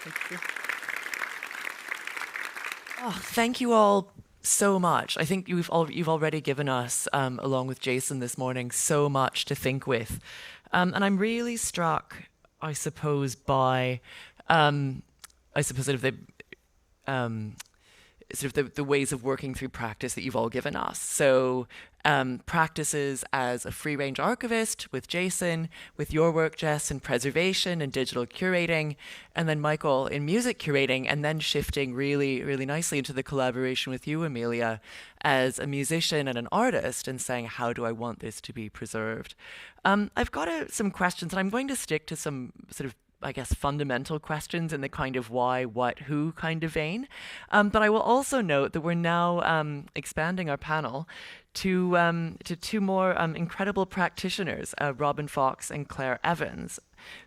Thank you. Oh, thank you all so much. I think you've already given us, along with Jason this morning, so much to think with, and I'm really struck, I suppose, by, I suppose, um, sort of the ways of working through practice that you've all given us. So practices as a free range archivist with Jason, with your work, Jess, in preservation and digital curating, and then Michael in music curating, and then shifting really, really nicely into the collaboration with you, Amelia, as a musician and an artist, and saying, how do I want this to be preserved? I've got some questions, and I'm going to stick to some sort of, I guess, fundamental questions in the kind of why, what, who kind of vein. But I will also note that we're now expanding our panel to two more incredible practitioners, Robin Fox and Claire Evans.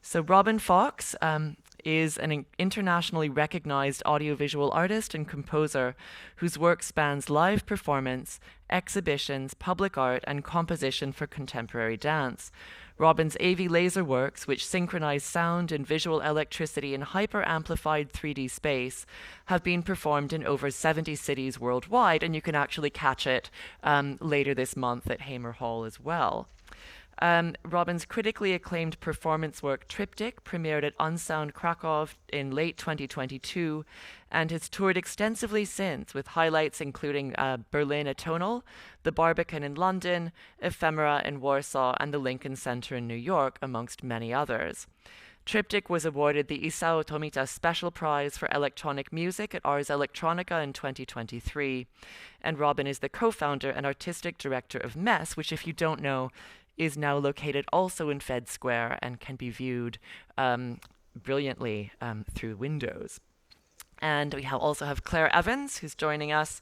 So Robin Fox is an internationally recognized audiovisual artist and composer whose work spans live performance, exhibitions, public art, and composition for contemporary dance. Robin's AV laser works, which synchronize sound and visual electricity in hyper-amplified 3D space, have been performed in over 70 cities worldwide, and you can actually catch it later this month at Hamer Hall as well. Robin's critically acclaimed performance work Triptych premiered at Unsound Krakow in late 2022 and has toured extensively since, with highlights including Berlin Atonal, the Barbican in London, Ephemera in Warsaw, and the Lincoln Center in New York, amongst many others. Triptych was awarded the Isao Tomita Special Prize for Electronic Music at Ars Electronica in 2023, and Robin is the co-founder and artistic director of Mess, which, if you don't know, is now located also in Fed Square and can be viewed brilliantly through windows. And we also have Claire Evans, who's joining us.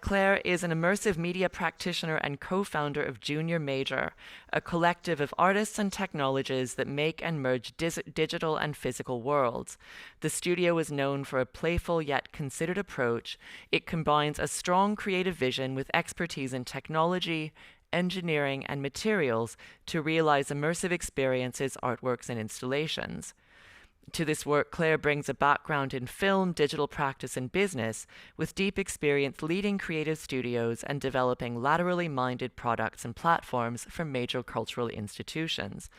Claire is an immersive media practitioner and co-founder of Junior Major, a collective of artists and technologists that make and merge digital and physical worlds. The studio is known for a playful yet considered approach. It combines a strong creative vision with expertise in technology, engineering, and materials to realize immersive experiences, artworks, and installations. To this work, Claire brings a background in film, digital practice, and business, with deep experience leading creative studios and developing laterally minded products and platforms for major cultural institutions.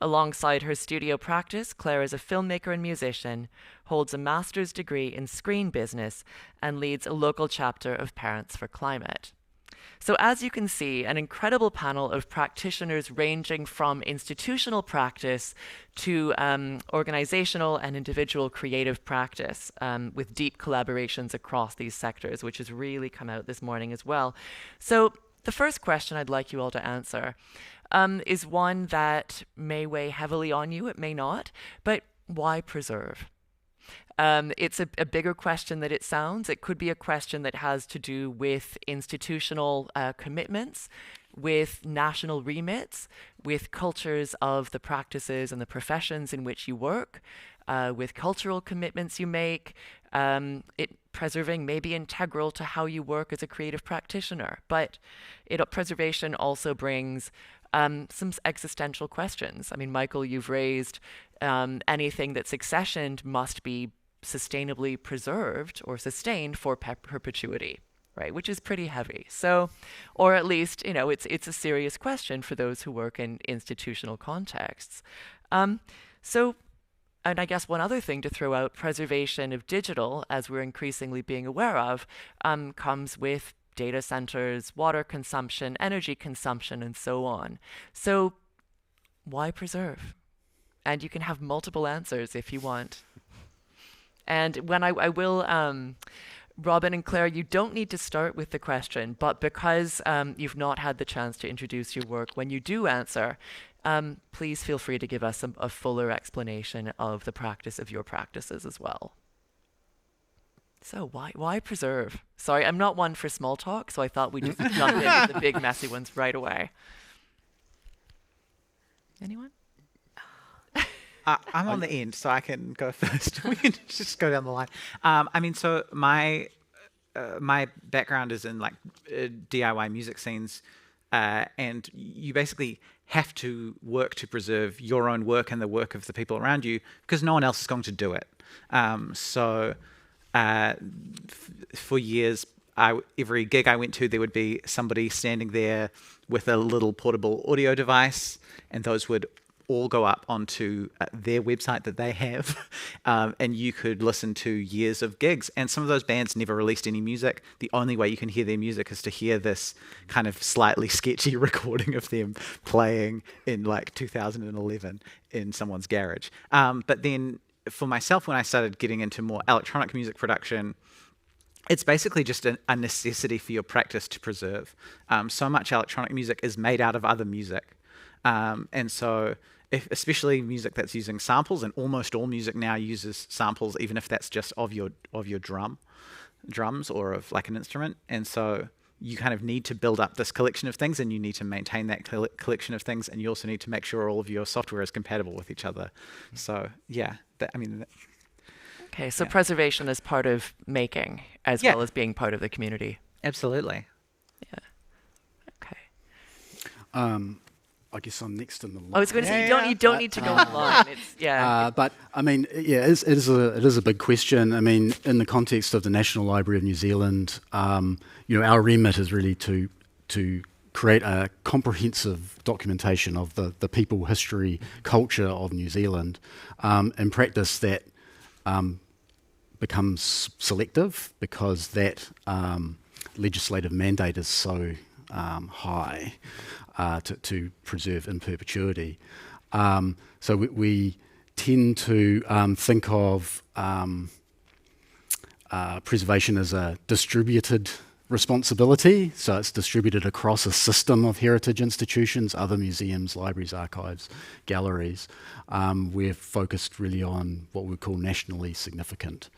Alongside her studio practice, Claire is a filmmaker and musician, holds a master's degree in screen business, and leads a local chapter of Parents for Climate. So as you can see, an incredible panel of practitioners ranging from institutional practice to organizational and individual creative practice, with deep collaborations across these sectors, which has really come out this morning as well. So the first question I'd like you all to answer is one that may weigh heavily on you, it may not, but why preserve? It's a bigger question than it sounds. It could be a question that has to do with institutional commitments, with national remits, with cultures of the practices and the professions in which you work, with cultural commitments you make. Preserving may be integral to how you work as a creative practitioner, but preservation also brings some existential questions. I mean, Michael, you've raised anything that's accessioned must be sustainably preserved or sustained for perpetuity, right? Which is pretty heavy. So, or at least, it's a serious question for those who work in institutional contexts. So, and I guess one other thing to throw out, preservation of digital, as we're increasingly being aware of, comes with data centers, water consumption, energy consumption, and so on. So why preserve? And you can have multiple answers if you want. And when I will, Robin and Claire, you don't need to start with the question, but because you've not had the chance to introduce your work, when you do answer, please feel free to give us a fuller explanation of the practice of your practices as well. So why preserve? Sorry, I'm not one for small talk, so I thought we'd just jump into the big messy ones right away. Anyone? I'm on the end, so I can go first. We can just go down the line. So my background is in DIY music scenes, and you basically have to work to preserve your own work and the work of the people around you because no one else is going to do it. So for years, every gig I went to, there would be somebody standing there with a little portable audio device, and those would all go up onto their website that they have, and you could listen to years of gigs. And some of those bands never released any music. The only way you can hear their music is to hear this kind of slightly sketchy recording of them playing in like 2011 in someone's garage. But then for myself, when I started getting into more electronic music production, it's basically just a necessity for your practice to preserve. So much electronic music is made out of other music. And so especially music that's using samples, and almost all music now uses samples, even if that's just of your drums or of like an instrument. And so you kind of need to build up this collection of things, and you need to maintain that collection of things, and you also need to make sure all of your software is compatible with each other. So yeah, okay, so preservation is part of making as well as being part of the community. Absolutely. Yeah. Okay. I guess I'm next in the line. I was going to say you don't need to go online. It's but I mean, it is a big question. I mean, in the context of the National Library of New Zealand, our remit is really to create a comprehensive documentation of the people, history, culture of New Zealand. In practice, that becomes selective because that legislative mandate is so high to preserve in perpetuity. So we tend to think of preservation as a distributed responsibility. So it's distributed across a system of heritage institutions, other museums, libraries, archives, galleries. We're focused really on what we call nationally significant,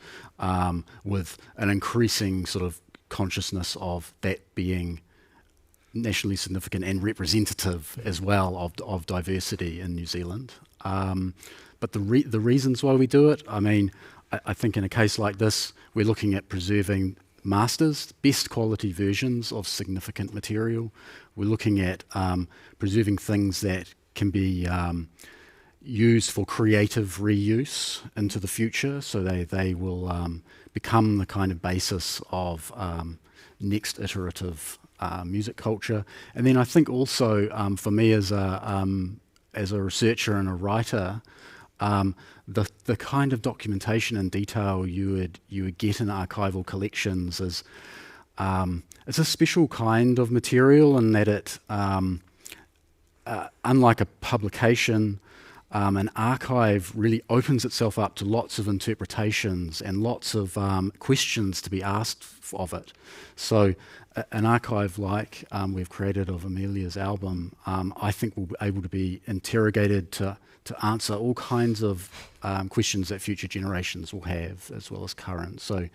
with an increasing sort of consciousness of that being nationally significant and representative as well of diversity in New Zealand. But the reasons why we do it, I mean, I think in a case like this, we're looking at preserving masters, best quality versions of significant material. We're looking at preserving things that can be used for creative reuse into the future, so they will become the kind of basis of next iterative music culture. And then I think also for me as a researcher and a writer, the kind of documentation and detail you would get in archival collections is it's a special kind of material in that it unlike a publication, an archive really opens itself up to lots of interpretations and lots of questions to be asked of it. So an archive like we've created of Amelia's album, I think will be able to be interrogated to answer all kinds of questions that future generations will have, as well as current. So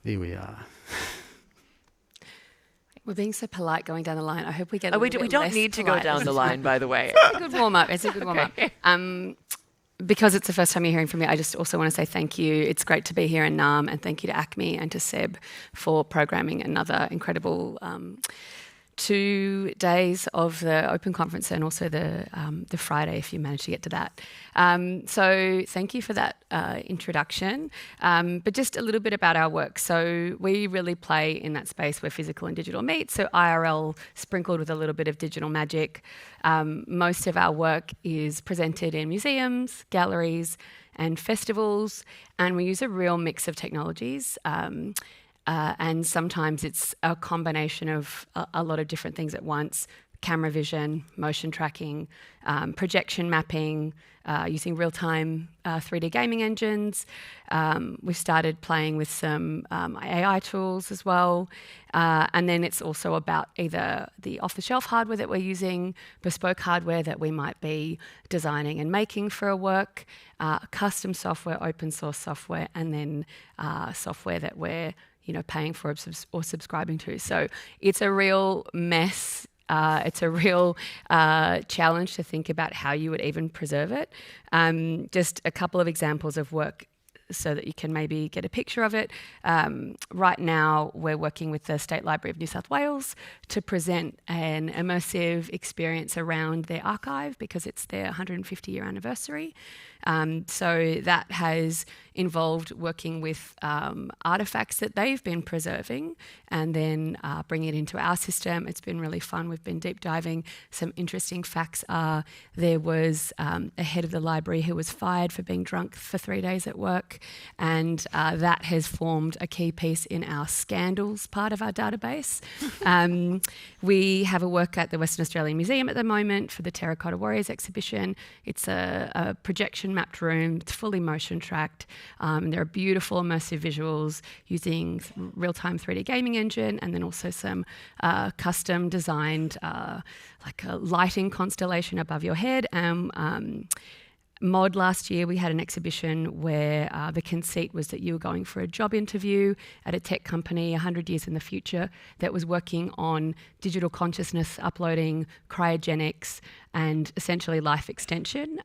there we are. We're being so polite going down the line. I hope we get. We don't need to go down the line, by the way. It's a good warm up. It's a good warm up. Because it's the first time you're hearing from me, I just also want to say thank you. It's great to be here in NAM, and thank you to ACMI and to Seb for programming another incredible 2 days of the open conference, and also the Friday if you manage to get to that. So thank you for that introduction. But just a little bit about our work. So we really play in that space where physical and digital meet. So IRL sprinkled with a little bit of digital magic. Most of our work is presented in museums, galleries, and festivals, and we use a real mix of technologies. And sometimes it's a combination of a lot of different things at once: camera vision, motion tracking, projection mapping, using real-time 3D gaming engines. We've started playing with some AI tools as well. And then it's also about either the off-the-shelf hardware that we're using, bespoke hardware that we might be designing and making for a work, custom software, open source software, and then software that we're paying for or subscribing to. So it's a real mess. It's a real challenge to think about how you would even preserve it. Just a couple of examples of work so that you can maybe get a picture of it. Right now, we're working with the State Library of New South Wales to present an immersive experience around their archive because it's their 150-year anniversary. So that has involved working with artefacts that they've been preserving and then bringing it into our system. It's been really fun. We've been deep diving. Some interesting facts are there was a head of the library who was fired for being drunk for 3 days at work, and that has formed a key piece in our scandals part of our database. We have a work at the Western Australian Museum at the moment for the Terracotta Warriors exhibition. It's a projection mapped room. It's fully motion tracked. There are beautiful immersive visuals using real-time 3D gaming engine, and then also some custom designed like a lighting constellation above your head. Mod last year, we had an exhibition where the conceit was that you were going for a job interview at a tech company 100 years in the future that was working on digital consciousness uploading, cryogenics, and essentially life extension.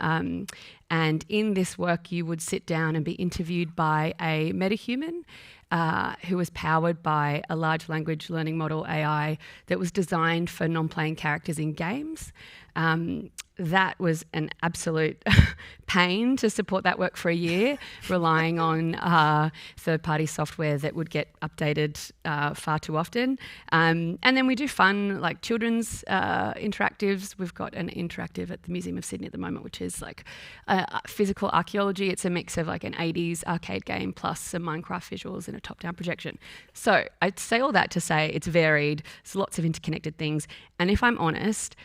And in this work, you would sit down and be interviewed by a metahuman who was powered by a large language learning model, AI, that was designed for non-playing characters in games. That was an absolute pain to support that work for a year, relying on third-party software that would get updated far too often. And then we do fun, like children's interactives. We've got an interactive at the Museum of Sydney at the moment, which is like physical archaeology. It's a mix of like an 80s arcade game plus some Minecraft visuals and a top-down projection. So I'd say all that to say it's varied. There's lots of interconnected things. And if I'm honest,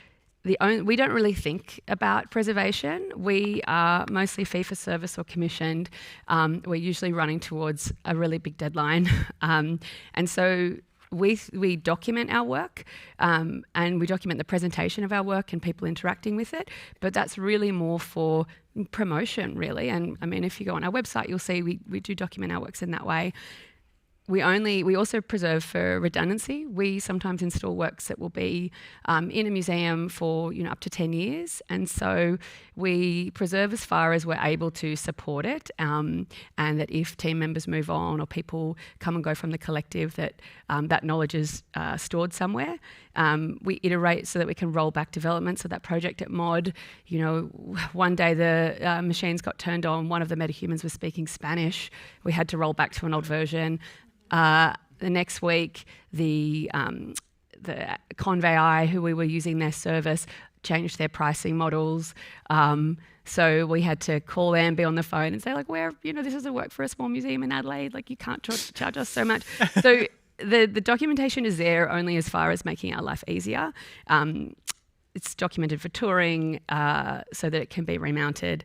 we don't really think about preservation. We are mostly fee-for-service or commissioned. We're usually running towards a really big deadline. And so we document our work and we document the presentation of our work and people interacting with it, but that's really more for promotion, really. And I mean, if you go on our website, you'll see we do document our works in that way. We also preserve for redundancy. We sometimes install works that will be in a museum for up to 10 years, and so we preserve as far as we're able to support it. And that if team members move on or people come and go from the collective, that that knowledge is stored somewhere. We iterate so that we can roll back development. So that project at Mod, one day the machines got turned on. One of the metahumans was speaking Spanish. We had to roll back to an old version. The next week, the Convey, who we were using their service, changed their pricing models. So we had to call them, be on the phone and say, like, this is a work for a small museum in Adelaide. Like, you can't charge us so much. So the documentation is there only as far as making our life easier. It's documented for touring so that it can be remounted.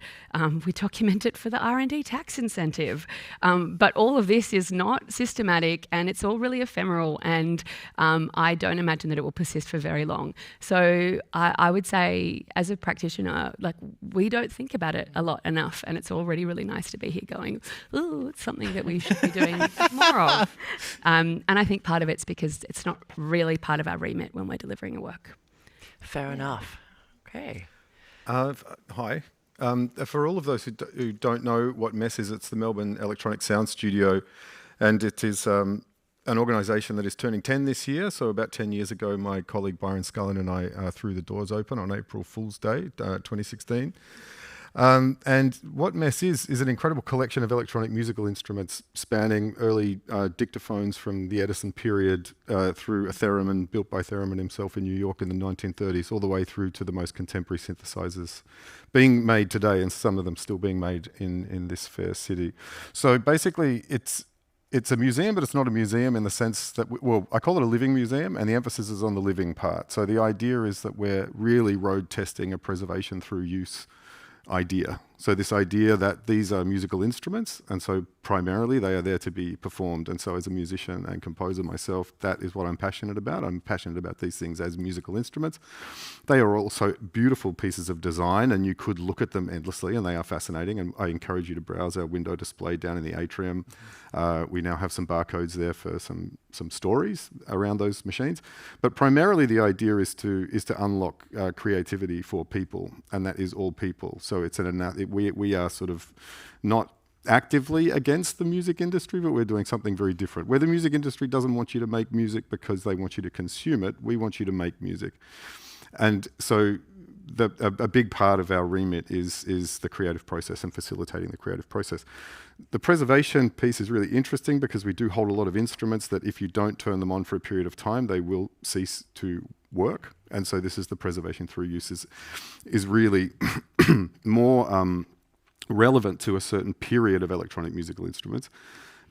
We document it for the R&D tax incentive. But all of this is not systematic and it's all really ephemeral, and I don't imagine that it will persist for very long. So I would say as a practitioner, like, we don't think about it a lot enough, and it's already really nice to be here going, ooh, it's something that we should be doing more of. And I think part of it's because it's not really part of our remit when we're delivering a work. Fair enough. Okay. Hi. For all of those who don't know what MESS is, it's the Melbourne Electronic Sound Studio, and it is an organisation that is turning 10 this year. So about 10 years ago, my colleague Byron Scullin and I threw the doors open on April Fool's Day, 2016. And what MESS is an incredible collection of electronic musical instruments spanning early dictaphones from the Edison period through a theremin built by Theremin himself in New York in the 1930s, all the way through to the most contemporary synthesizers being made today, and some of them still being made in this fair city. So basically, it's a museum, but it's not a museum in the sense that, I call it a living museum, and the emphasis is on the living part. So the idea is that we're really road testing a preservation through use idea. So this idea that these are musical instruments, and so primarily they are there to be performed. And so as a musician and composer myself, that is what I'm passionate about. I'm passionate about these things as musical instruments. They are also beautiful pieces of design, and you could look at them endlessly, and they are fascinating. And I encourage you to browse our window display down in the atrium. We now have some barcodes there for some stories around those machines. But primarily the idea is to unlock creativity for people, and that is all people. So it's we are sort of not actively against the music industry, but we're doing something very different. Where the music industry doesn't want you to make music because they want you to consume it, we want you to make music. And so a big part of our remit is the creative process and facilitating the creative process. The preservation piece is really interesting because we do hold a lot of instruments that if you don't turn them on for a period of time, they will cease to work. And so this is the preservation through use is really more relevant to a certain period of electronic musical instruments.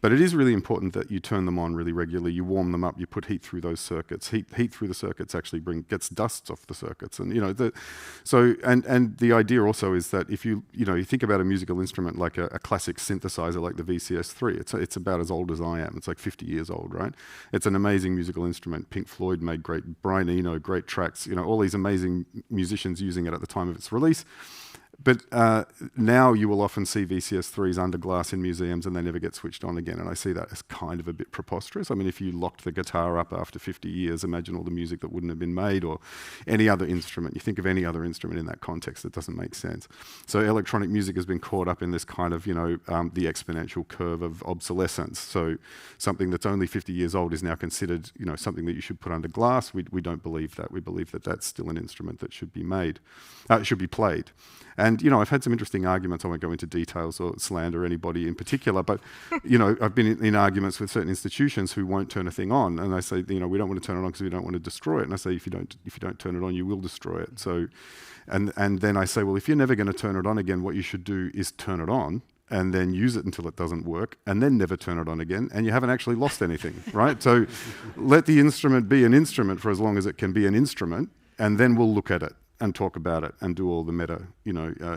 But it is really important that you turn them on really regularly. You warm them up. You put heat through those circuits. Heat through the circuits actually gets dust off the circuits. And and the idea also is that if you think about a musical instrument like a classic synthesizer like the VCS3, it's about as old as I am. It's like 50 years old, right? It's an amazing musical instrument. Pink Floyd made great, Brian Eno, great tracks. All these amazing musicians using it at the time of its release. But now you will often see VCS3s under glass in museums and they never get switched on again. And I see that as kind of a bit preposterous. I mean, if you locked the guitar up after 50 years, imagine all the music that wouldn't have been made, or any other instrument. You think of any other instrument in that context, it doesn't make sense. So electronic music has been caught up in this kind of, the exponential curve of obsolescence. So something that's only 50 years old is now considered, something that you should put under glass. We don't believe that. We believe that that's still an instrument that should be should be played. And, I've had some interesting arguments. I won't go into details or slander anybody in particular, but, I've been in arguments with certain institutions who won't turn a thing on. And they say, we don't want to turn it on because we don't want to destroy it. And I say, if you don't turn it on, you will destroy it. So, and then I say, well, if you're never going to turn it on again, what you should do is turn it on and then use it until it doesn't work and then never turn it on again. And you haven't actually lost anything, right? So let the instrument be an instrument for as long as it can be an instrument, and then we'll look at it and talk about it and do all the meta,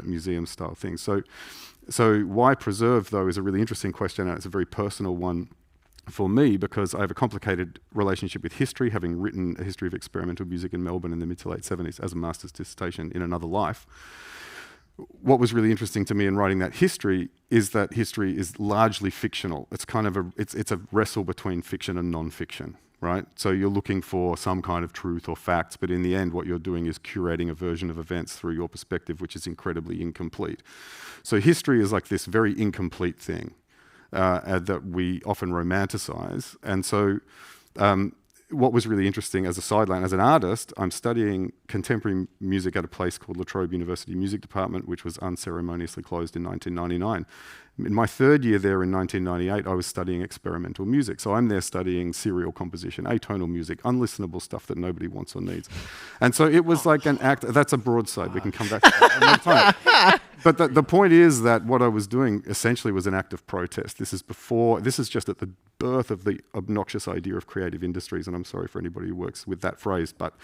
museum style things. So why preserve, though, is a really interesting question, and it's a very personal one for me because I have a complicated relationship with history, having written a history of experimental music in Melbourne in the mid to late 70s as a master's dissertation in another life. What was really interesting to me in writing that history is largely fictional. It's kind of it's a wrestle between fiction and non-fiction. Right? So you're looking for some kind of truth or facts, but in the end, what you're doing is curating a version of events through your perspective, which is incredibly incomplete. So history is like this very incomplete thing that we often romanticize. And so what was really interesting as a sideline, as an artist, I'm studying contemporary music at a place called La Trobe University Music Department, which was unceremoniously closed in 1999. In my third year there in 1998, I was studying experimental music. So I'm there studying serial composition, atonal music, unlistenable stuff that nobody wants or needs. And so it was like an act. That's a broadside. We can come back to that another time. But the point is that what I was doing essentially was an act of protest. This is just at the birth of the obnoxious idea of creative industries, and I'm sorry for anybody who works with that phrase, but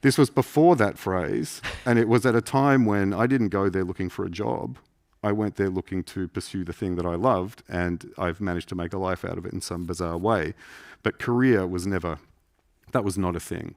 this was before that phrase, and it was at a time when I didn't go there looking for a job. I went there looking to pursue the thing that I loved, and I've managed to make a life out of it in some bizarre way. But career was never, that was not a thing.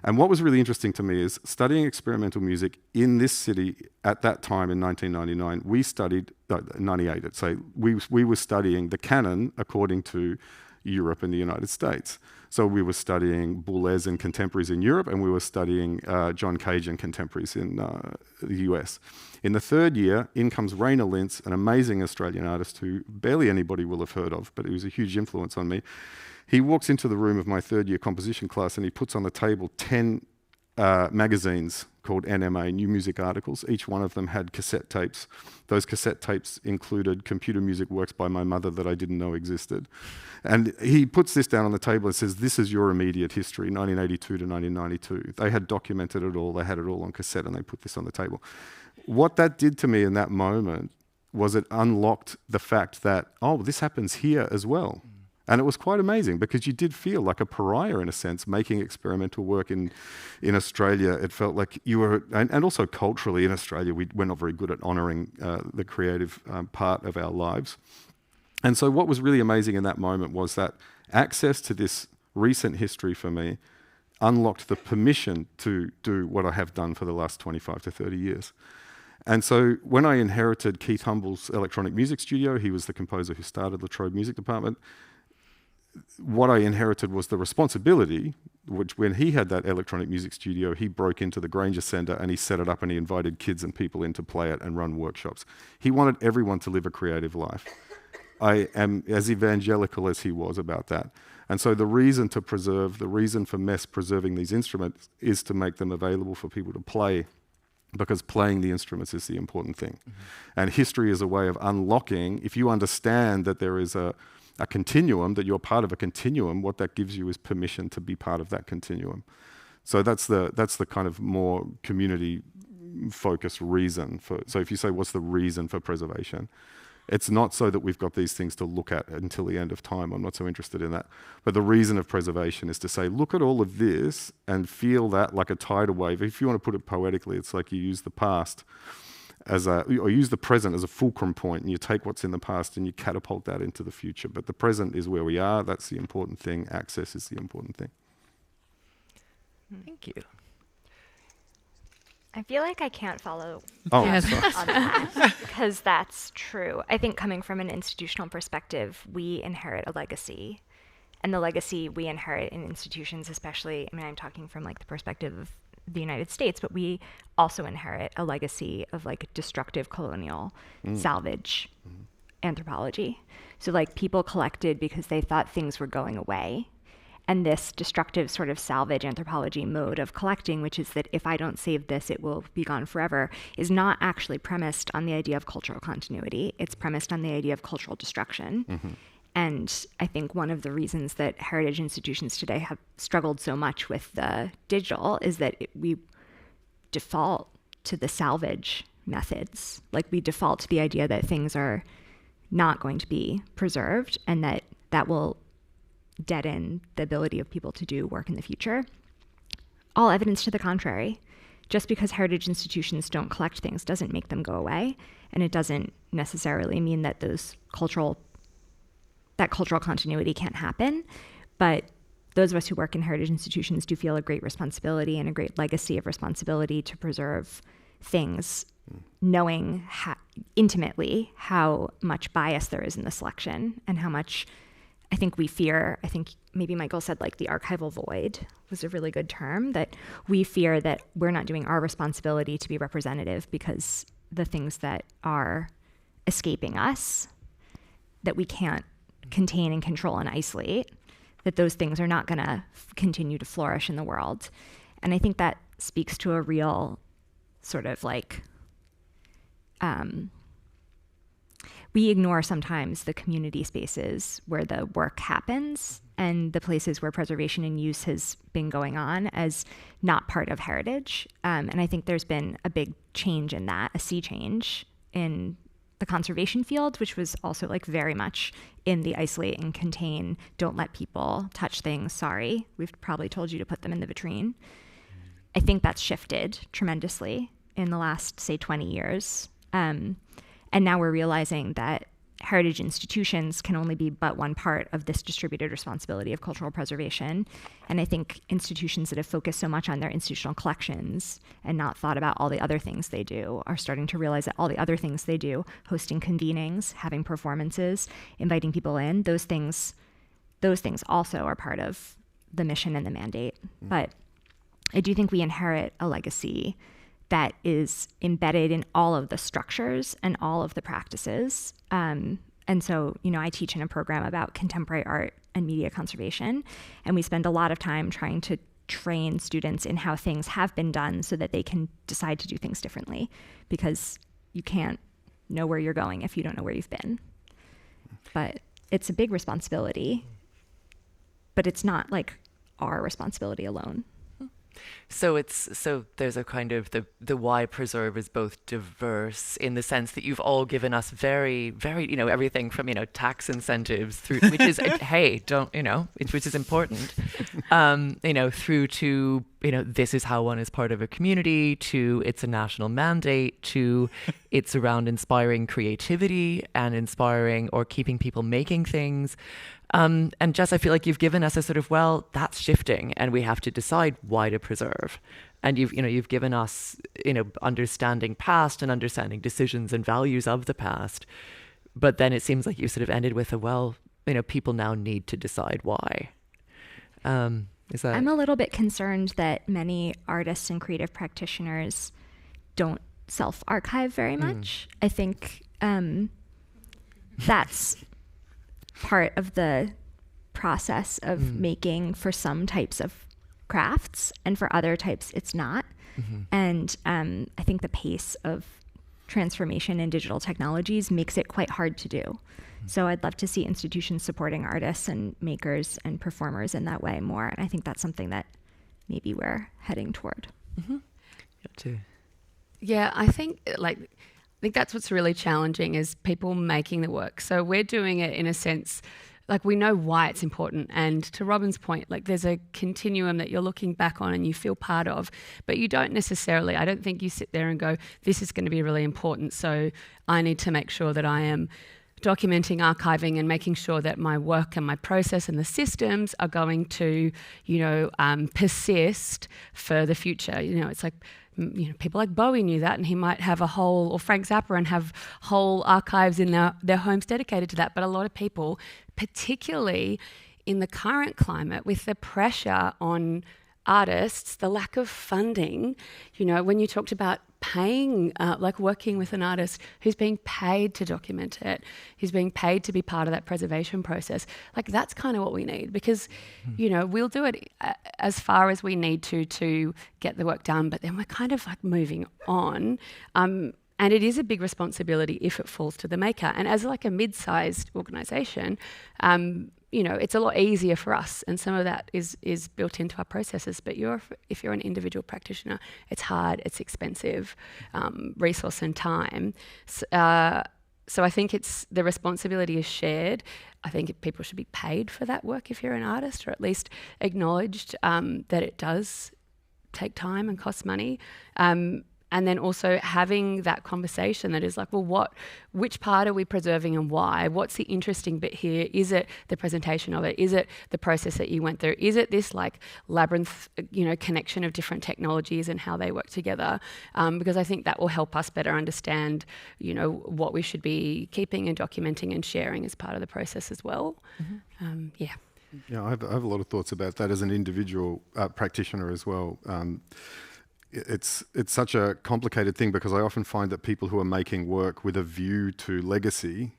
And what was really interesting to me is studying experimental music in this city at that time in 1999, we studied, 98, let's say, we were studying the canon according to Europe and the United States. So we were studying Boulez and contemporaries in Europe, and we were studying John Cage and contemporaries in the US. In the third year, in comes Rainer Lintz, an amazing Australian artist who barely anybody will have heard of, but he was a huge influence on me. He walks into the room of my third year composition class and he puts on the table 10 magazines called NMA, New Music Articles. Each one of them had cassette tapes. Those cassette tapes included computer music works by my mother that I didn't know existed. And he puts this down on the table and says, this is your immediate history, 1982 to 1992. They had documented it all, they had it all on cassette, and they put this on the table. What that did to me in that moment was it unlocked the fact that, oh, this happens here as well. And it was quite amazing because you did feel like a pariah in a sense, making experimental work in Australia. It felt like you were, and also culturally in Australia, we're not very good at honouring the creative part of our lives. And so what was really amazing in that moment was that access to this recent history for me unlocked the permission to do what I have done for the last 25 to 30 years. And so when I inherited Keith Humble's electronic music studio, he was the composer who started La Trobe Music Department, what I inherited was the responsibility, which when he had that electronic music studio, he broke into the Granger Centre and he set it up and he invited kids and people in to play it and run workshops. He wanted everyone to live a creative life. I am as evangelical as he was about that. And so the reason for MES preserving these instruments is to make them available for people to play, because playing the instruments is the important thing. And history is a way of unlocking. If you understand that there is a continuum, that you're part of a continuum, what that gives you is permission to be part of that continuum. So that's the kind of more community focused reason for. So if you say, what's the reason for preservation? It's not so that we've got these things to look at until the end of time. I'm not so interested in that. But the reason of preservation is to say, look at all of this and feel that like a tidal wave. If you want to put it poetically, it's like you use the past or use the present as a fulcrum point, and you take what's in the past and you catapult that into the future. But the present is where we are. That's the important thing. Access is the important thing. Thank you. I feel like I can't follow Oh, on that because that's true. I think coming from an institutional perspective, we inherit a legacy. And the legacy we inherit in institutions, especially, I mean, I'm talking from like the perspective of the United States, but we also inherit a legacy of like destructive colonial salvage anthropology. So like people collected because they thought things were going away. And this destructive sort of salvage anthropology mode of collecting, which is that if I don't save this, it will be gone forever, is not actually premised on the idea of cultural continuity. It's premised on the idea of cultural destruction. And I think one of the reasons that heritage institutions today have struggled so much with the digital is that we default to the salvage methods. Like we default to the idea that things are not going to be preserved and that will deaden the ability of people to do work in the future. All evidence to the contrary. Just because heritage institutions don't collect things doesn't make them go away, and it doesn't necessarily mean that cultural continuity can't happen. But those of us who work in heritage institutions do feel a great responsibility and a great legacy of responsibility to preserve things, knowing intimately how much bias there is in the selection and how much I think maybe Michael said like the archival void was a really good term, that we fear that we're not doing our responsibility to be representative because the things that are escaping us, that we can't contain and control and isolate, that those things are not going to continue to flourish in the world. And I think that speaks to a real sort of like, we ignore sometimes the community spaces where the work happens and the places where preservation and use has been going on as not part of heritage. And I think there's been a big change in that, a sea change in the conservation field, which was also like very much in the isolate and contain, don't let people touch things, sorry, we've probably told you to put them in the vitrine. I think that's shifted tremendously in the last, say, 20 years. And now we're realizing that heritage institutions can only be but one part of this distributed responsibility of cultural preservation. And I think institutions that have focused so much on their institutional collections and not thought about all the other things they do are starting to realize that all the other things they do, hosting convenings, having performances, inviting people in, those things also are part of the mission and the mandate. But I do think we inherit a legacy that is embedded in all of the structures and all of the practices. And so, I teach in a program about contemporary art and media conservation, and we spend a lot of time trying to train students in how things have been done so that they can decide to do things differently, because you can't know where you're going if you don't know where you've been. But it's a big responsibility, but it's not like our responsibility alone. So there's a kind of the why preserve is both diverse in the sense that you've all given us very, very, everything from, tax incentives through, which is, hey, which is important, through to, this is how one is part of a community, to it's a national mandate, to it's around inspiring creativity and inspiring or keeping people making things. And Jess, I feel like you've given us a sort of, well, that's shifting and we have to decide why to preserve. And you've given us, understanding past and understanding decisions and values of the past. But then it seems like you sort of ended with people now need to decide why. Is that? I'm a little bit concerned that many artists and creative practitioners don't self-archive very much. I think that's part of the process of making for some types of crafts, and for other types it's not. And I think the pace of transformation in digital technologies makes it quite hard to do. So I'd love to see institutions supporting artists and makers and performers in that way more. And I think that's something that maybe we're heading toward. Yeah, I think that's what's really challenging is people making the work. So we're doing it in a sense, like we know why it's important. And to Robin's point, like there's a continuum that you're looking back on and you feel part of, but you don't necessarily, I don't think you sit there and go, this is going to be really important. So I need to make sure that I am documenting, archiving, and making sure that my work and my process and the systems are going to, persist for the future. It's like, people like Bowie knew that, and he might have or Frank Zappa, and have whole archives in their homes dedicated to that. But a lot of people, particularly in the current climate, with the pressure on artists, the lack of funding, when you talked about paying, working with an artist who's being paid to document it, who's being paid to be part of that preservation process, that's kind of what we need, because, we'll do it as far as we need to get the work done, but then we're kind of moving on. And it is a big responsibility if it falls to the maker. And as a mid-sized organisation, it's a lot easier for us, and some of that is built into our processes. But if you're an individual practitioner, it's hard, it's expensive, resource and time. So I think the responsibility is shared. I think people should be paid for that work if you're an artist, or at least acknowledged that it does take time and cost money. And then also having that conversation that is which part are we preserving and why? What's the interesting bit here? Is it the presentation of it? Is it the process that you went through? Is it this labyrinth, connection of different technologies and how they work together? Because I think that will help us better understand, what we should be keeping and documenting and sharing as part of the process as well. Yeah, I have a lot of thoughts about that as an individual practitioner as well. It's such a complicated thing, because I often find that people who are making work with a view to legacy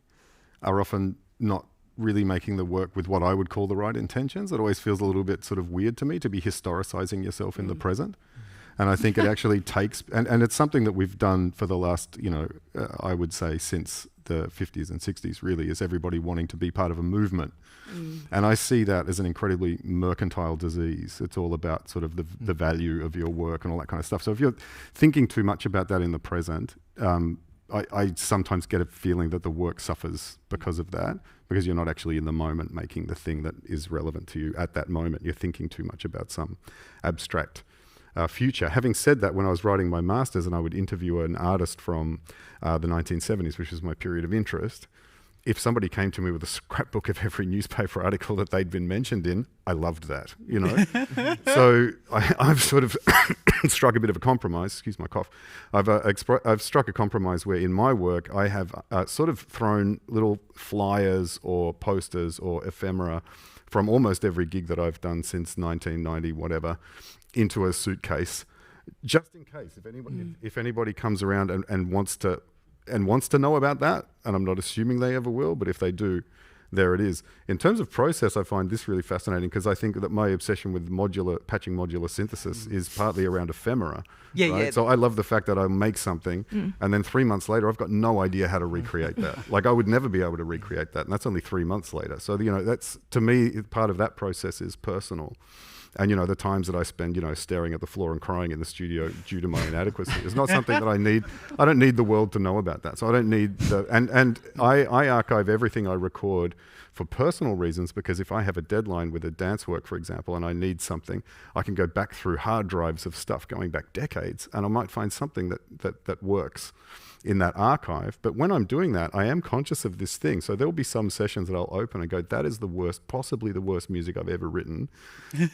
are often not really making the work with what I would call the right intentions. It always feels a little bit sort of weird to me to be historicizing yourself in the present. And I think it actually takes, and it's something that we've done for the last, I would say since the 50s and 60s really, is everybody wanting to be part of a movement. And I see that as an incredibly mercantile disease. It's all about sort of the value of your work and all that kind of stuff. So if you're thinking too much about that in the present, I sometimes get a feeling that the work suffers because of that, because you're not actually in the moment making the thing that is relevant to you at that moment. You're thinking too much about some abstract future. Having said that, when I was writing my master's and I would interview an artist from the 1970s, which was my period of interest, if somebody came to me with a scrapbook of every newspaper article that they'd been mentioned in, I loved that, So I've sort of struck a bit of a compromise, excuse my cough. I've struck a compromise where in my work I have sort of thrown little flyers or posters or ephemera from almost every gig that I've done since 1990, whatever, into a suitcase, just in case if anybody comes around and wants to know about that, and I'm not assuming they ever will, but if they do, there it is. In terms of process, I find this really fascinating, because I think that my obsession with patching modular synthesis is partly around ephemera. Yeah. So I love the fact that I make something and then 3 months later, I've got no idea how to recreate that. I would never be able to recreate that, and that's only 3 months later. So, that's, to me, part of that process is personal. And, the times that I spend, staring at the floor and crying in the studio due to my inadequacy is not something that I need. I don't need the world to know about that. So I don't need and I archive everything I record for personal reasons, because if I have a deadline with a dance work, for example, and I need something, I can go back through hard drives of stuff going back decades, and I might find something that works. in that archive. But when I'm doing that, I am conscious of this thing. So there will be some sessions that I'll open and go, that is the worst, possibly the worst music I've ever written.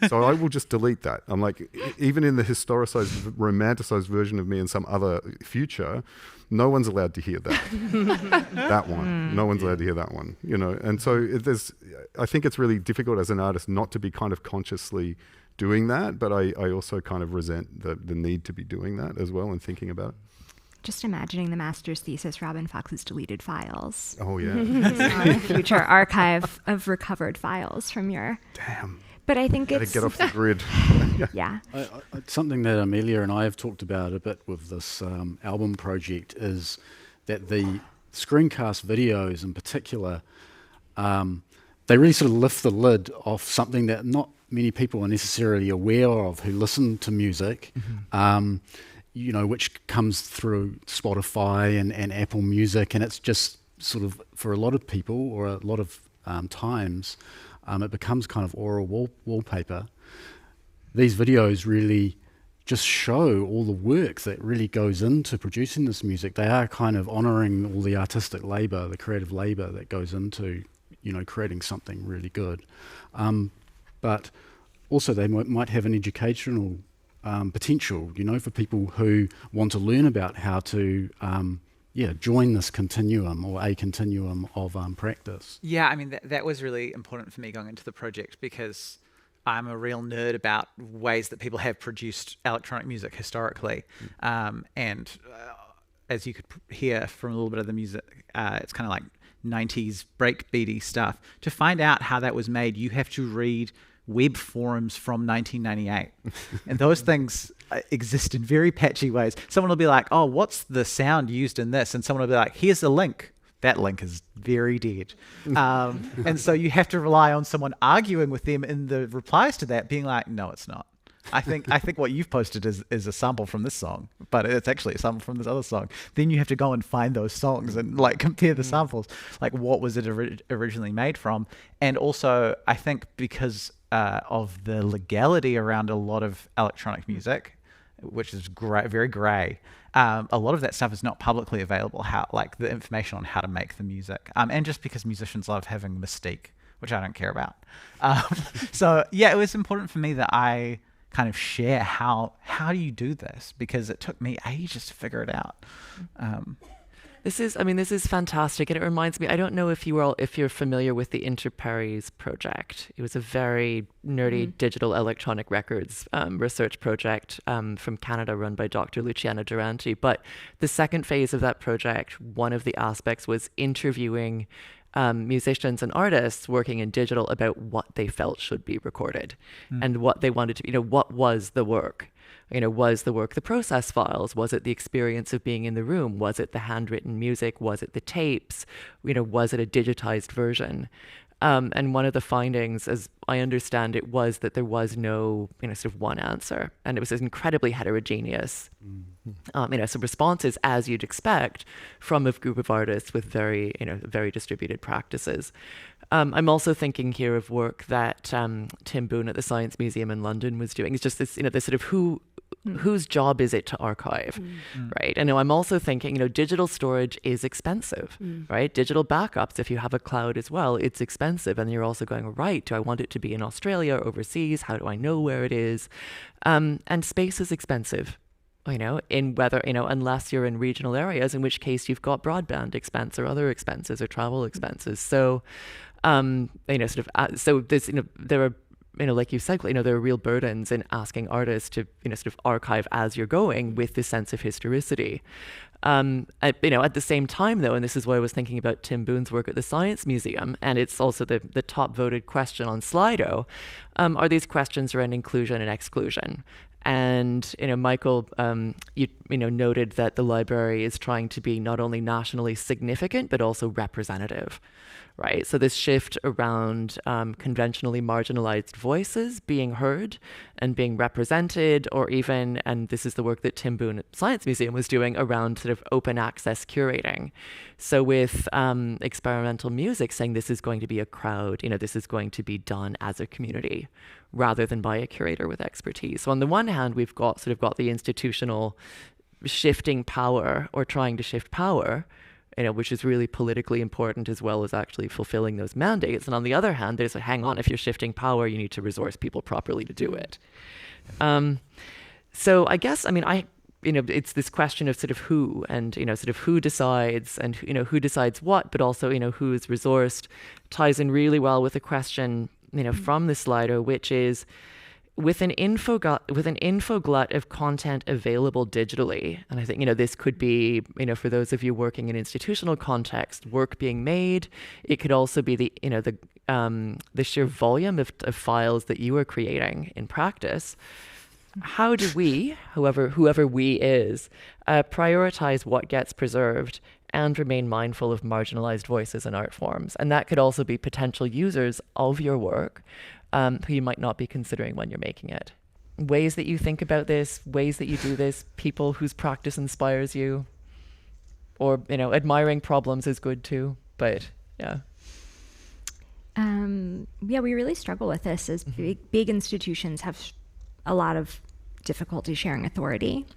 So I will just delete that. I'm like, even in the historicized, romanticized version of me in some other future, no one's allowed to hear that. That one. No one's allowed to hear that one, you know. And so I think it's really difficult as an artist not to be kind of consciously doing that, but I also kind of resent the need to be doing that as well and thinking about it. Just imagining the master's thesis, Robin Fox's deleted files. Oh, yeah. On a future archive of recovered files from your... Damn. But I think Gotta it's... get off the grid. Yeah. Something that Amelia and I have talked about a bit with this album project is that the screencast videos in particular, they really sort of lift the lid off something that not many people are necessarily aware of who listen to music. You know, which comes through Spotify and Apple Music, and it's just sort of, for a lot of people or a lot of times, it becomes kind of oral wallpaper. These videos really just show all the work that really goes into producing this music. They are kind of honouring all the artistic labour, the creative labour that goes into, you know, creating something really good. But also they might have an educational potential, you know, for people who want to learn about how to join this continuum or a continuum of practice. Yeah, I mean, that was really important for me going into the project because I'm a real nerd about ways that people have produced electronic music historically. And as you could hear from a little bit of the music, it's kind of like 90s breakbeaty stuff. To find out how that was made, you have to read web forums from 1998. And those things exist in very patchy ways. Someone will be like, oh, what's the sound used in this? And someone will be like, here's the link. That link is very dead. And so you have to rely on someone arguing with them in the replies to that, being like, no, it's not. I think what you've posted is a sample from this song, but it's actually a sample from this other song. Then you have to go and find those songs and like compare the samples. Like, what was it originally made from? And also, I think because of the legality around a lot of electronic music, which is very grey, a lot of that stuff is not publicly available. How, like, the information on how to make the music, and just because musicians love having mystique, which I don't care about. So yeah, it was important for me that I kind of share how do you do this, because it took me ages to figure it out. This is fantastic, and it reminds me, I don't know if you're familiar with the Interpares project. It was a very nerdy digital electronic records research project from Canada, run by Dr. Luciana Duranti. But the second phase of that project, one of the aspects was interviewing musicians and artists working in digital about what they felt should be recorded and what they wanted to, what was the work. Was the work the process files? Was it the experience of being in the room? Was it the handwritten music? Was it the tapes? Was it a digitized version? And one of the findings, as I understand it, was that there was no, sort of one answer, and it was incredibly heterogeneous. Some responses, as you'd expect, from a group of artists with very distributed practices. I'm also thinking here of work that Tim Boone at the Science Museum in London was doing. It's just this, this sort of whose job is it to archive, right? And I'm also thinking, digital storage is expensive, right? Digital backups, if you have a cloud as well, it's expensive. And you're also going, right, do I want it to be in Australia or overseas? How do I know where it is? And space is expensive. In whether, unless you're in regional areas, in which case you've got broadband expense or other expenses or travel expenses. So, so this, there are, like you said, there are real burdens in asking artists to, sort of archive as you're going with this sense of historicity. At the same time, though, and this is why I was thinking about Tim Boone's work at the Science Museum, and it's also the top voted question on Slido, are these questions around inclusion and exclusion. And, Michael, you noted that the library is trying to be not only nationally significant, but also representative, right? So this shift around conventionally marginalized voices being heard and being represented, or even, and this is the work that Tim Boone at Science Museum was doing, around sort of open access curating. So with experimental music, saying this is going to be a crowd, this is going to be done as a community, rather than by a curator with expertise. So on the one hand, we've got the institutional shifting power or trying to shift power, which is really politically important as well as actually fulfilling those mandates. And on the other hand, there's a hang on, if you're shifting power, you need to resource people properly to do it. So I guess, it's this question of sort of who and, sort of who decides and, who decides what, but also, who is resourced, ties in really well with a question, from the Slido, which is, with an info glut of content available digitally, and I think, this could be, for those of you working in institutional context, work being made. It could also be the sheer volume of files that you are creating in practice. How do we, whoever we is, prioritize what gets preserved and remain mindful of marginalized voices and art forms? And that could also be potential users of your work who you might not be considering when you're making it. Ways that you think about this, ways that you do this, people whose practice inspires you, or, admiring problems is good too, but yeah. We really struggle with this as big institutions have a lot of difficulty sharing authority.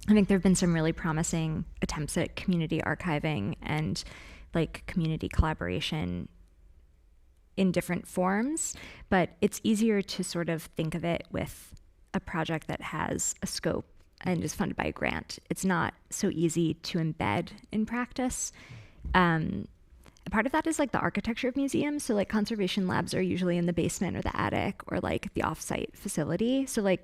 I think there have been some really promising attempts at community archiving and community collaboration in different forms, but it's easier to sort of think of it with a project that has a scope and is funded by a grant. It's not so easy to embed in practice. A part of that is the architecture of museums. So conservation labs are usually in the basement or the attic or the offsite facility. So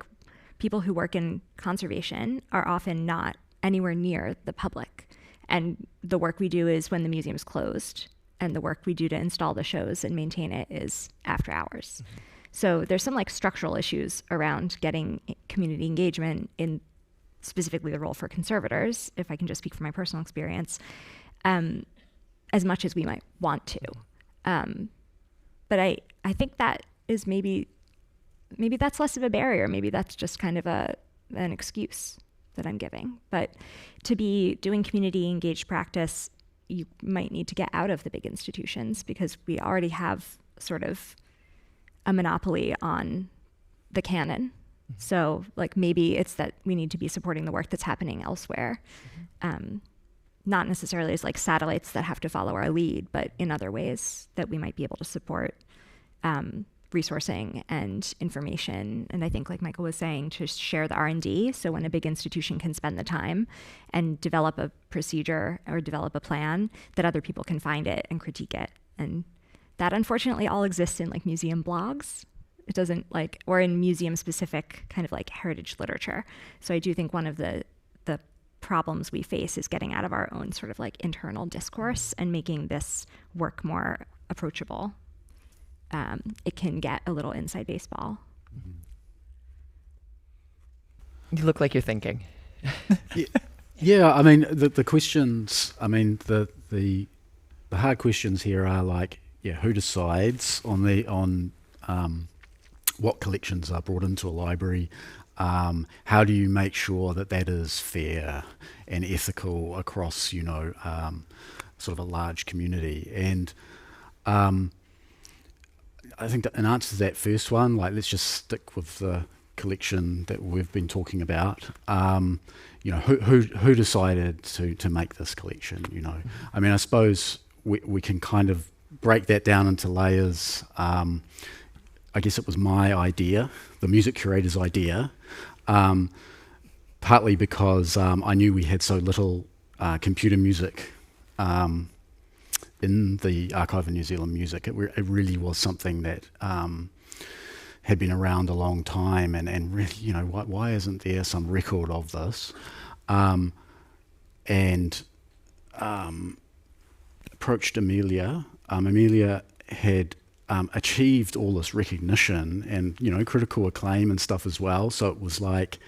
people who work in conservation are often not anywhere near the public. And the work we do is when the museum is closed, and the work we do to install the shows and maintain it is after hours. So there's some structural issues around getting community engagement in specifically the role for conservators, if I can just speak from my personal experience, as much as we might want to. But I think that is maybe that's less of a barrier. Maybe that's just kind of an excuse that I'm giving. But to be doing community engaged practice, you might need to get out of the big institutions because we already have sort of a monopoly on the canon. So maybe it's that we need to be supporting the work that's happening elsewhere. Not necessarily as satellites that have to follow our lead, but in other ways that we might be able to support resourcing and information. And I think, like Michael was saying, to share the R&D. So when a big institution can spend the time and develop a procedure or develop a plan, that other people can find it and critique it. And that unfortunately all exists in museum blogs. It doesn't or in museum specific kind of heritage literature. So I do think one of the problems we face is getting out of our own sort of internal discourse and making this work more approachable. It can get a little inside baseball. You look like you're thinking. Yeah, the questions, the hard questions here are who decides on what collections are brought into a library? How do you make sure that is fair and ethical across, sort of a large community? And I think that in answer to that first one, like, let's just stick with the collection that we've been talking about. You know, who decided to make this collection? You know, I mean, I suppose we can kind of break that down into layers. I guess it was my idea, the music curator's idea, partly because I knew we had so little computer music in the Archive of New Zealand Music. It really was something that had been around a long time, and really, you know, why isn't there some record of this? And approached Amelia. Amelia had achieved all this recognition and, you know, critical acclaim and stuff as well. So it was like,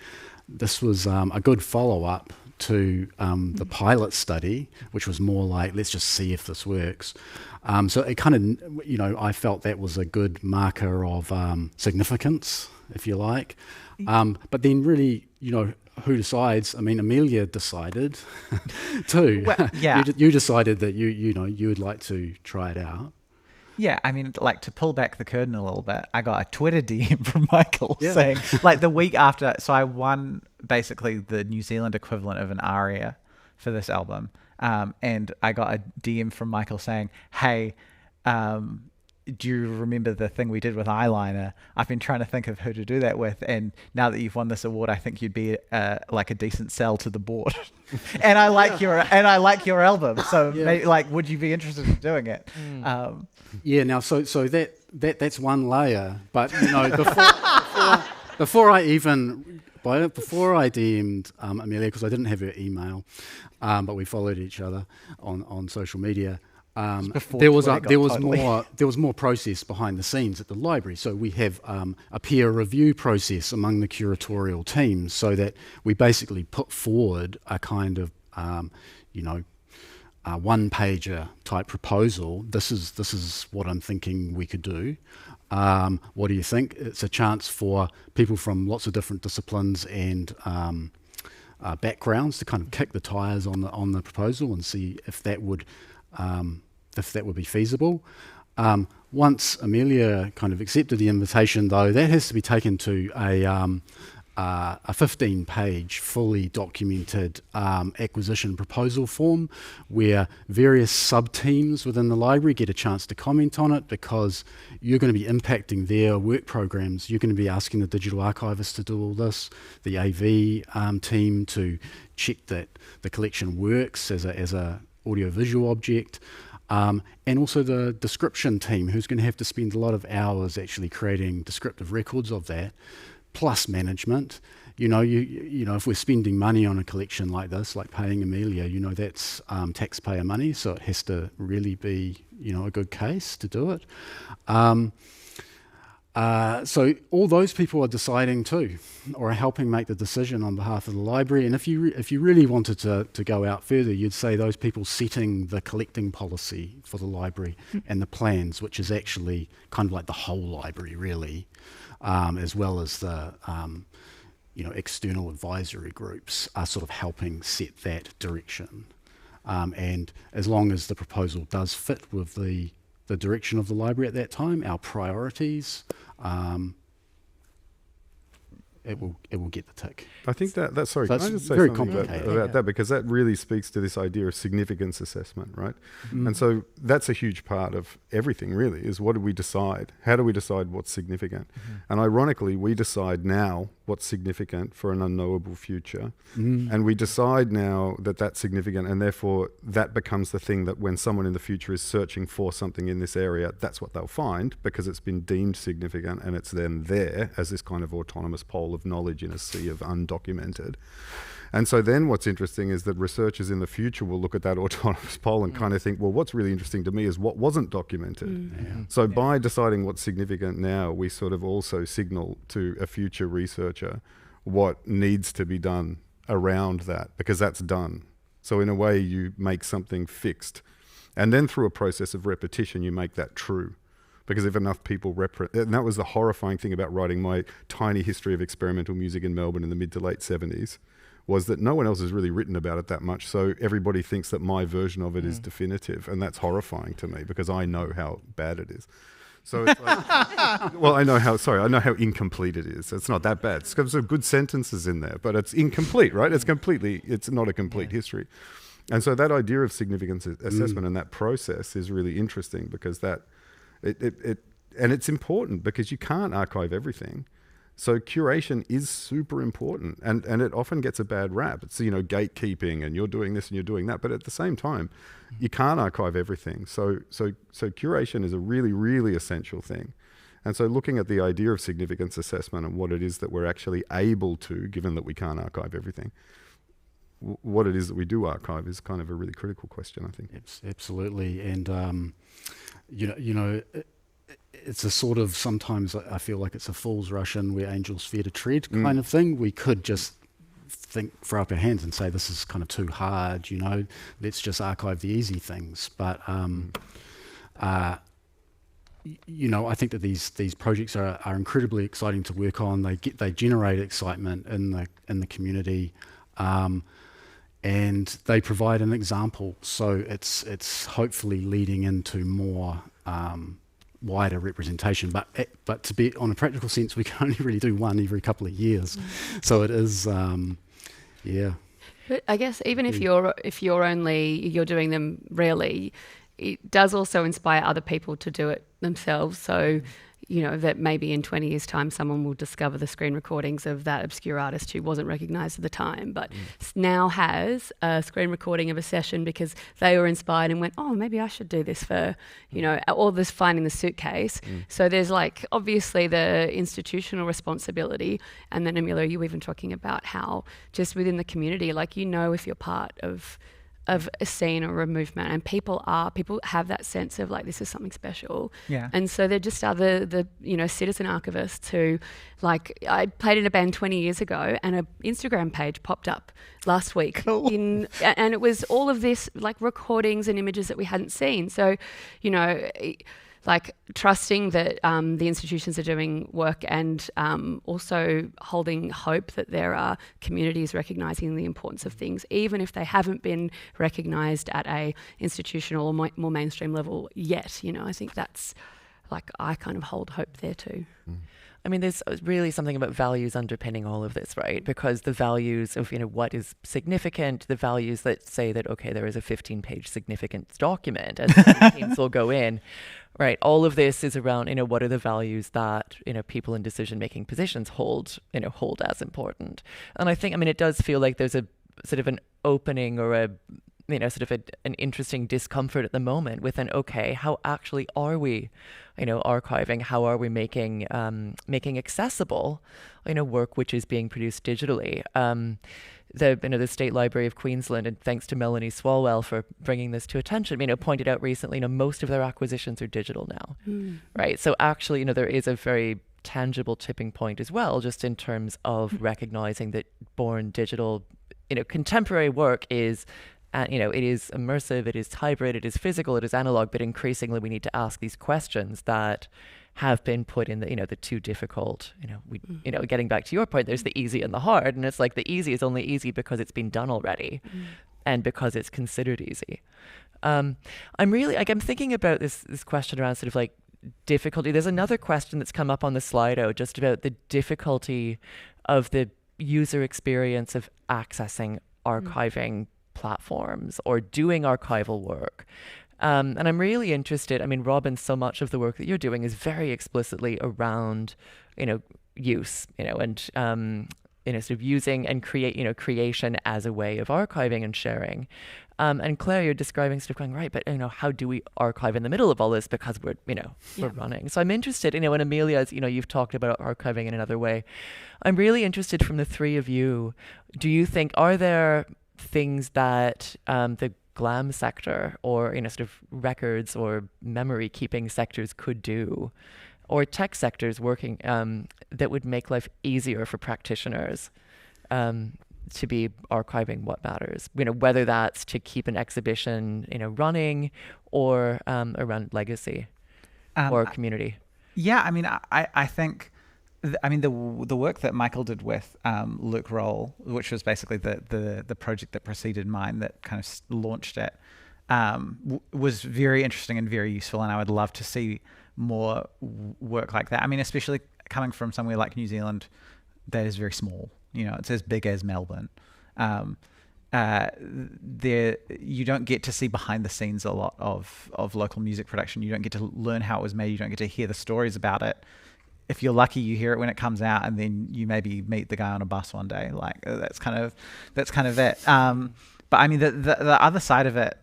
this was a good follow-up to the pilot study, which was more like, let's just see if this works. So it kind of, you know, I felt that was a good marker of significance, if you like. But then really, you know, who decides? I mean, Amelia decided too. Well, yeah. You decided that you know, you would like to try it out. Yeah, I mean, like, to pull back the curtain a little bit, I got a Twitter DM from Michael Yeah. saying, like, the week after, so I won basically the New Zealand equivalent of an ARIA for this album, and I got a DM from Michael saying, hey, do you remember the thing we did with eyeliner? I've been trying to think of who to do that with, and now that you've won this award, I think you'd be like a decent sell to the board. And I like your album, so maybe, like, would you be interested in doing it? Yeah. Now, so that's one layer, but before I DM'd Amelia, because I didn't have her email, but we followed each other on social media. There was more process behind the scenes at the library. So we have a peer review process among the curatorial teams, so that we basically put forward a kind of one-pager type proposal. This is what I'm thinking we could do. What do you think? It's a chance for people from lots of different disciplines and backgrounds to kind of kick the tires on the proposal and see if that would be feasible. Once Amelia kind of accepted the invitation, though, that has to be taken to a 15-page, fully documented acquisition proposal form, where various sub-teams within the library get a chance to comment on it, because you're going to be impacting their work programs. You're going to be asking the digital archivist to do all this, the AV team to check that the collection works as a audiovisual object, and also the description team, who's going to have to spend a lot of hours actually creating descriptive records of that, plus management. If we're spending money on a collection like this, like paying Amelia, that's taxpayer money, so it has to really be, a good case to do it. So all those people are deciding too, or are helping make the decision on behalf of the library. And if you really wanted to go out further, you'd say those people setting the collecting policy for the library and the plans, which is actually kind of like the whole library, really, as well as the external advisory groups are sort of helping set that direction. And as long as the proposal does fit with the direction of the library at that time, our priorities, it will get the tick. I think that's sorry, So can I it's just say very something complicated. about that, because that really speaks to this idea of significance assessment, right? And so that's a huge part of everything, really, is what do we decide? How do we decide what's significant? And ironically, we decide now what's significant for an unknowable future. And we decide now that that's significant, and therefore that becomes the thing that when someone in the future is searching for something in this area, that's what they'll find, because it's been deemed significant, and it's then there as this kind of autonomous pole of knowledge in a sea of undocumented. And so then what's interesting is that researchers in the future will look at that autonomous pole and kind of think, well, what's really interesting to me is what wasn't documented. So by deciding what's significant now, we sort of also signal to a future researcher what needs to be done around that, because that's done. So in a way, you make something fixed. And then through a process of repetition, you make that true. Because if enough people and that was the horrifying thing about writing my tiny history of experimental music in Melbourne in the mid to late 70s, was that no one else has really written about it that much, so everybody thinks that my version of it is definitive, and that's horrifying to me, because I know how bad it is. So it's like, well, I know how incomplete it is. It's not that bad. It's got some good sentences in there, but it's incomplete, right? It's not a complete history. And so that idea of significance assessment and that process is really interesting, because that and it's important, because you can't archive everything. So curation is super important, and it often gets a bad rap. It's, gatekeeping, and you're doing this and you're doing that, but at the same time, you can't archive everything. So curation is a really, really essential thing. And so looking at the idea of significance assessment and what it is that we're actually able to, given that we can't archive everything, what it is that we do archive is kind of a really critical question, I think. Absolutely. And, it's a sort of, sometimes I feel like it's a fool's rush in where angels fear to tread kind of thing. We could just throw up our hands and say, this is kind of too hard, let's just archive the easy things. But, I think that these projects are incredibly exciting to work on. They generate excitement in the community, and they provide an example. So it's hopefully leading into more wider representation. But to be on a practical sense, we can only really do one every couple of years. So it is, yeah. But I guess even if you're doing them rarely, it does also inspire other people to do it themselves. So, that maybe in 20 years' time, someone will discover the screen recordings of that obscure artist who wasn't recognised at the time, but now has a screen recording of a session because they were inspired and went, oh, maybe I should do this for, or this finding the suitcase. So there's obviously the institutional responsibility. And then Amelia, you were even talking about how just within the community, if you're part of a scene or a movement, and people have that sense of this is something special. Yeah. And so there just are the citizen archivists who, I played in a band 20 years ago and an Instagram page popped up last week. Cool. And it was all of this recordings and images that we hadn't seen. So, trusting that the institutions are doing work, and also holding hope that there are communities recognising the importance of things, even if they haven't been recognised at a institutional or more mainstream level yet. I think that's I kind of hold hope there too. I mean, there's really something about values underpinning all of this, right? Because the values of, what is significant, the values that say that, okay, there is a 15-page significance document and teams will go in, right? All of this is around, what are the values that, people in decision-making positions hold as important. And I think, it does feel like there's a sort of an opening or an interesting discomfort at the moment with okay, how actually are we, archiving? How are we making accessible, work which is being produced digitally? The State Library of Queensland, and thanks to Melanie Swalwell for bringing this to attention, pointed out recently, most of their acquisitions are digital now, right? So actually, there is a very tangible tipping point as well, just in terms of recognizing that born digital, contemporary work is, it is immersive, it is hybrid, it is physical, it is analog, but increasingly we need to ask these questions that have been put in the too difficult, getting back to your point, there's the easy and the hard, and it's the easy is only easy because it's been done already and because it's considered easy. I'm really, I'm thinking about this question around sort of difficulty. There's another question that's come up on the Slido just about the difficulty of the user experience of accessing archiving platforms or doing archival work. And I'm really interested, Robin, so much of the work that you're doing is very explicitly around, use, and, sort of using and creation as a way of archiving and sharing. And Claire, you're describing sort of going, right, but, how do we archive in the middle of all this because we're, we're running. So I'm interested, and Amelia, as, you've talked about archiving in another way. I'm really interested from the three of you, do you think, are there things that the glam sector or sort of records or memory keeping sectors could do, or tech sectors working that would make life easier for practitioners to be archiving what matters, whether that's to keep an exhibition running or around legacy or community? Yeah, I think the work that Michael did with Luke Roll, which was basically the project that preceded mine that kind of launched it, was very interesting and very useful, and I would love to see more work like that. Especially coming from somewhere like New Zealand that is very small. It's as big as Melbourne. There you don't get to see behind the scenes a lot of local music production. You don't get to learn how it was made. You don't get to hear the stories about it. If you're lucky, you hear it when it comes out, and then you maybe meet the guy on a bus one day. That's kind of it. But the other side of it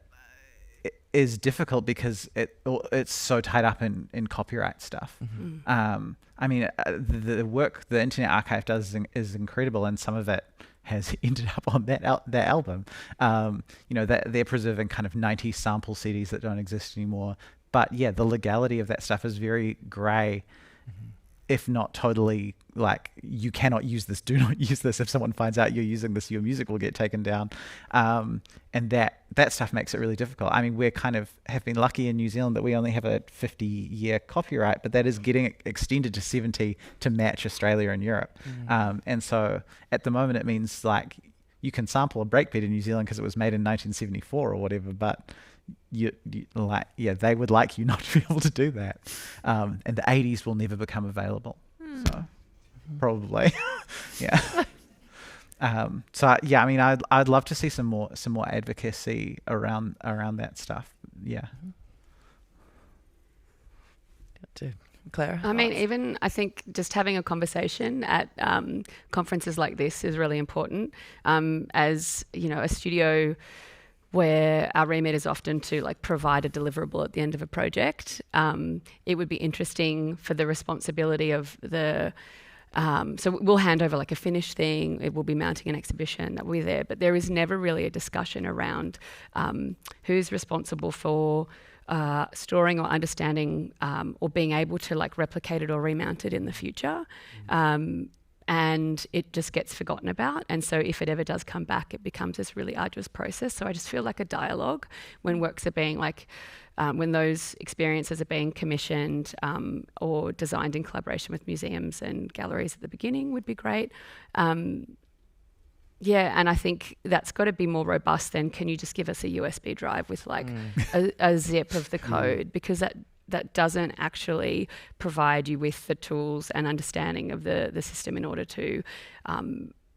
is difficult because it's so tied up in copyright stuff. The work the Internet Archive does is incredible, and some of it has ended up on that album. That they're preserving kind of 90 sample CDs that don't exist anymore. But yeah, the legality of that stuff is very grey. If not totally, you cannot use this, do not use this. If someone finds out you're using this, your music will get taken down. And that stuff makes it really difficult. We're kind of have been lucky in New Zealand that we only have a 50-year copyright, but that is getting extended to 70 to match Australia and Europe. And so at the moment, it means you can sample a breakbeat in New Zealand because it was made in 1974 or whatever, but they would like you not to be able to do that. And the 80s will never become available. So probably, yeah. I mean, I'd love to see some more advocacy around that stuff. Yeah. Claire? I mean, even I think just having a conversation at conferences like this is really important. As you know, a studio where our remit is often to like provide a deliverable at the end of a project, it would be interesting for the responsibility of the so we'll hand over like a finished thing, it will be mounting an exhibition that will be there, but there is never really a discussion around who's responsible for storing or understanding or being able to like replicate it or remount it in the future. And it just gets forgotten about. And so if it ever does come back, it becomes this really arduous process. So I just feel like a dialogue when works are being like, when those experiences are being commissioned or designed in collaboration with museums and galleries at the beginning would be great. Yeah, and I think that's got to be more robust than can you just give us a USB drive with like a zip of the code, because that doesn't actually provide you with the tools and understanding of the system in order to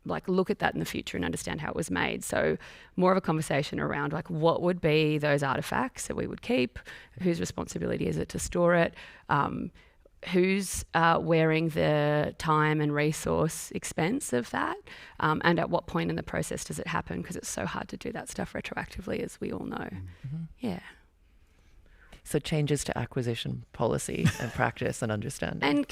like look at that in the future and understand how it was made. So more of a conversation around like what would be those artifacts that we would keep, whose responsibility is it to store it, who's wearing the time and resource expense of that, and at what point in the process does it happen, because it's so hard to do that stuff retroactively, as we all know. Yeah. So changes to acquisition policy and practice and understanding.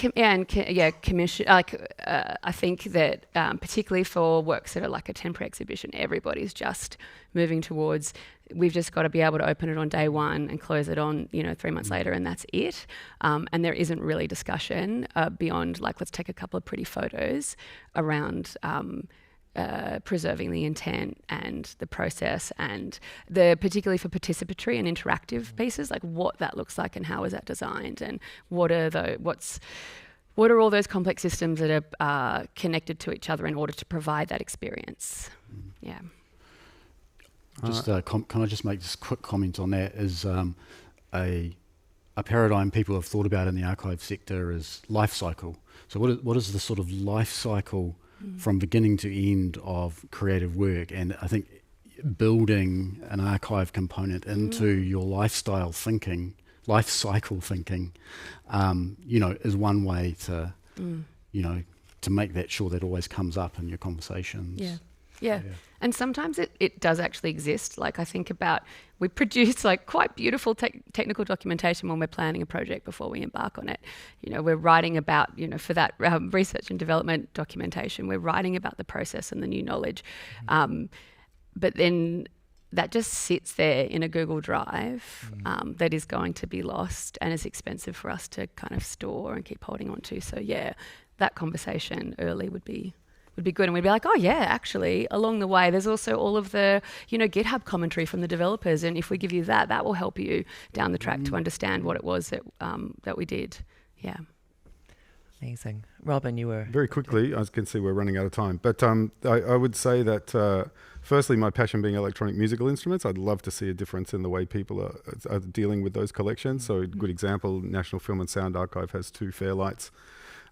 Commission. Like I think that particularly for works that are like a temporary exhibition, everybody's just moving towards. We've just got to be able to open it on day one and close it on 3 months later, and that's it. And there isn't really discussion beyond like let's take a couple of pretty photos around. Preserving the intent and the process, and particularly for participatory and interactive pieces, like what that looks like and how is that designed, and what are all those complex systems that are connected to each other in order to provide that experience. Yeah. Just can I just make this quick comment on that? Is a paradigm people have thought about in the archive sector is life cycle. So what is the sort of life cycle from beginning to end of creative work? And I think building an archive component into your life cycle thinking, is one way to, to make that sure that always comes up in your conversations. Yeah. And sometimes it does actually exist. Like I think about, we produce like quite beautiful technical documentation when we're planning a project before we embark on it. We're writing about, for that research and development documentation, we're writing about the process and the new knowledge. But then that just sits there in a Google Drive that is going to be lost and is expensive for us to kind of store and keep holding on to. So yeah, that conversation early would be good, and we'd be like, oh yeah, actually along the way there's also all of the GitHub commentary from the developers, and if we give you that will help you down the track to understand what it was that we did. Yeah. Amazing. Robin, you were... Very quickly, I can see we're running out of time, but I would say that firstly, my passion being electronic musical instruments, I'd love to see a difference in the way people are dealing with those collections. So a good example, National Film and Sound Archive has 2 Fairlights.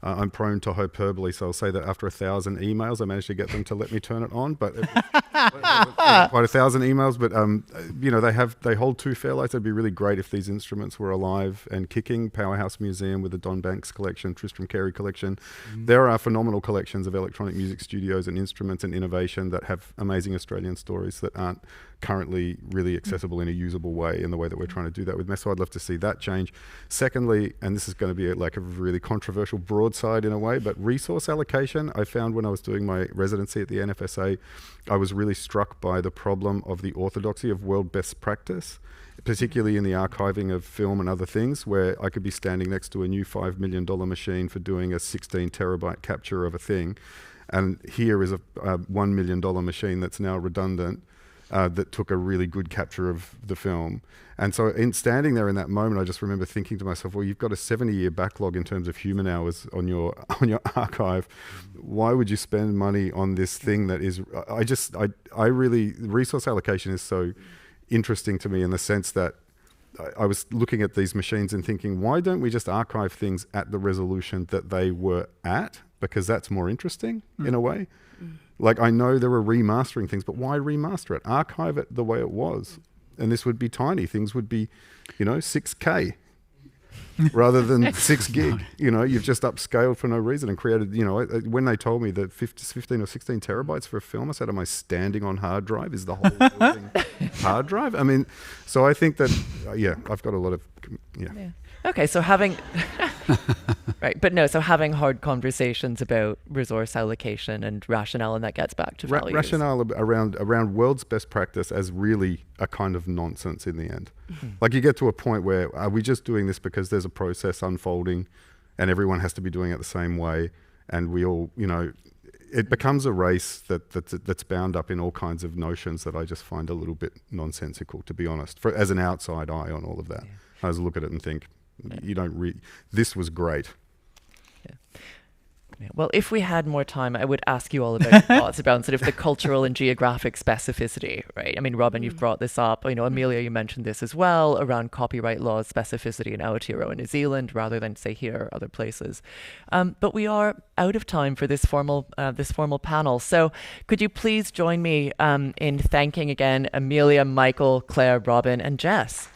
I'm prone to hyperbole, so I'll say that after 1,000 emails, I managed to get them to let me turn it on. But quite 1,000 emails. But they hold 2 Fairlights. It'd be really great if these instruments were alive and kicking. Powerhouse Museum with the Don Banks collection, Tristram Carey collection. There are phenomenal collections of electronic music studios and instruments and innovation that have amazing Australian stories that aren't currently really accessible in a usable way, in the way that we're trying to do that with MES. So I'd love to see that change. Secondly, and this is going to be a really controversial broadside in a way, but resource allocation, I found when I was doing my residency at the NFSA, I was really struck by the problem of the orthodoxy of world best practice, particularly in the archiving of film and other things, where I could be standing next to a new $5 million machine for doing a 16 terabyte capture of a thing. And here is a $1 million machine that's now redundant, that took a really good capture of the film. And so in standing there in that moment, I just remember thinking to myself, well, you've got a 70-year backlog in terms of human hours on your archive. Why would you spend money on this thing that is, resource allocation is so interesting to me in the sense that I was looking at these machines and thinking, why don't we just archive things at the resolution that they were at? Because that's more interesting in a way. Like, I know there were remastering things, but why remaster it? Archive it the way it was. And this would be tiny. Things would be, 6K rather than 6 gig. You've just upscaled for no reason and created, when they told me that 15 or 16 terabytes for a film, I said, am I standing on hard drive? Is the whole building hard drive? I mean, so I think that, I've got a lot of, Okay, so having so having hard conversations about resource allocation and rationale, and that gets back to values. Rationale around world's best practice as really a kind of nonsense in the end. Like, you get to a point where, are we just doing this because there's a process unfolding and everyone has to be doing it the same way, and we all, it becomes a race that's bound up in all kinds of notions that I just find a little bit nonsensical, to be honest, as an outside eye on all of that. I just look at it and think, this was great. Yeah. Well, if we had more time, I would ask you all about your thoughts about sort of the cultural and geographic specificity, right? I mean, Robin, you've brought this up. Amelia, you mentioned this as well, around copyright laws specificity in Aotearoa, New Zealand, rather than, say, here or other places. But we are out of time for this formal panel. So could you please join me in thanking again Amelia, Michael, Claire, Robin, and Jess?